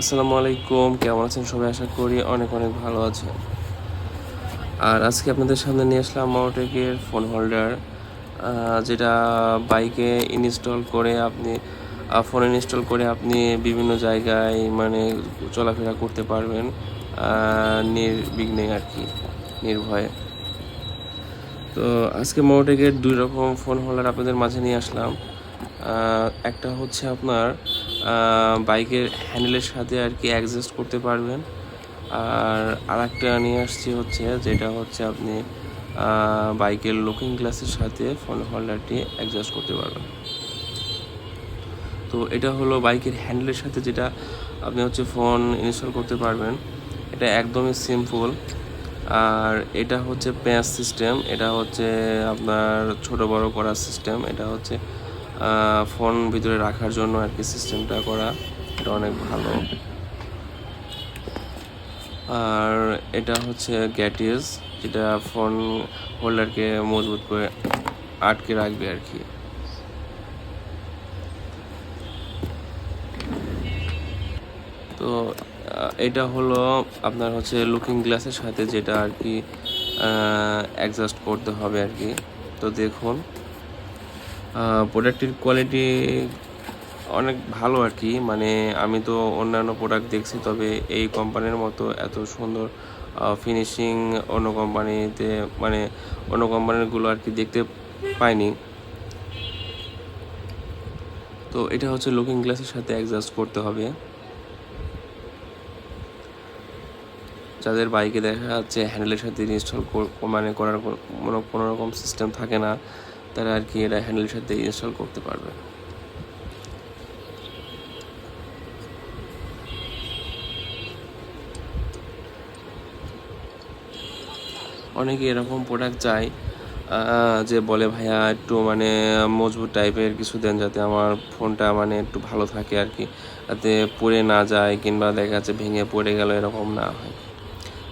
আসসালামু আলাইকুম, কেমন আছেন সবাই? আশা করি অনেক অনেক ভালো আছেন। আর আজকে আপনাদের সামনে নিয়ে আসলাম মাওটেকের ফোন হোল্ডার, যেটা বাইকে ইনস্টল করে আপনি ফোনে ইনস্টল করে আপনি বিভিন্ন জায়গায় মানে চলাফেরা করতে পারবেন নির্বিঘ্নে আর কি, নির্ভয়ে। তো আজকে মাওটেকের ২ রকম ফোন হোল্ডার আপনাদের মাঝে নিয়ে আসলাম। একটা হচ্ছে আপনার বাইকের হ্যান্ডেলের সাথে আর কি অ্যাডজাস্ট করতে পারবেন। আর আরেকটা নিয়ে আসছি হচ্ছে যেটা হচ্ছে আপনি বাইকের লুকিং গ্লাসের সাথে ফোন হোল্ডারটি অ্যাডজাস্ট করতে পারবেন। তো এটা হলো বাইকের হ্যান্ডেলের সাথে যেটা আপনি হচ্ছে ফোন ইনস্টল করতে পারবেন। এটা একদমই সিম্পল। আর এটা হচ্ছে প্যাঁচ সিস্টেম, এটা হচ্ছে আপনার ছোট বড় করার সিস্টেম। এটা হচ্ছে ফোন ভিতরে রাখার জন্য আর কি সিস্টেমটা করা, এটা অনেক ভালো। আর এটা হচ্ছে গ্যাটিস, যেটা ফোন হোল্ডারকে মজবুত করে আটকে রাখবে আর কি। তো এটা হলো আপনার হচ্ছে লুকিং গ্লাসের সাথে যেটা আর কি অ্যাডজাস্ট করতে হবে আর কি। তো দেখুন, প্রোডাক্টটির কোয়ালিটি অনেক ভালো আর কি। মানে আমি তো অন্যান্য প্রোডাক্ট দেখছি, তবে এই কোম্পানির মতো এত সুন্দর ফিনিশিং অন্য কোম্পানিতে, মানে অন্য কোম্পানিরগুলো আর কি দেখতে পাইনি। তো এটা হচ্ছে লুকিং গ্লাসের সাথে অ্যাডজাস্ট করতে হবে। যাদের বাইকে দেখা যাচ্ছে হ্যান্ডেলের সাথে ইনস্টল মানে করার কোনো রকম সিস্টেম থাকে না, তারা আর কি এটা হ্যান্ডেলের সাথে ইনস্টল করতে পারবে। অনেকে এরকম প্রোডাক্ট চায় যে বলে ভাইয়া একটু মানে মজবুত টাইপের কিছু দেন, যাতে আমার ফোনটা মানে একটু ভালো থাকে আর কি, যাতে পড়ে না যায় কিংবা দেখা যাচ্ছে ভেঙে পড়ে গেল, এরকম না হয়।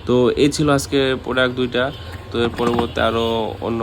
তো এই ছিল আজকে প্রোডাক্ট ২টা। তো এর পরবর্তী আরও অন্য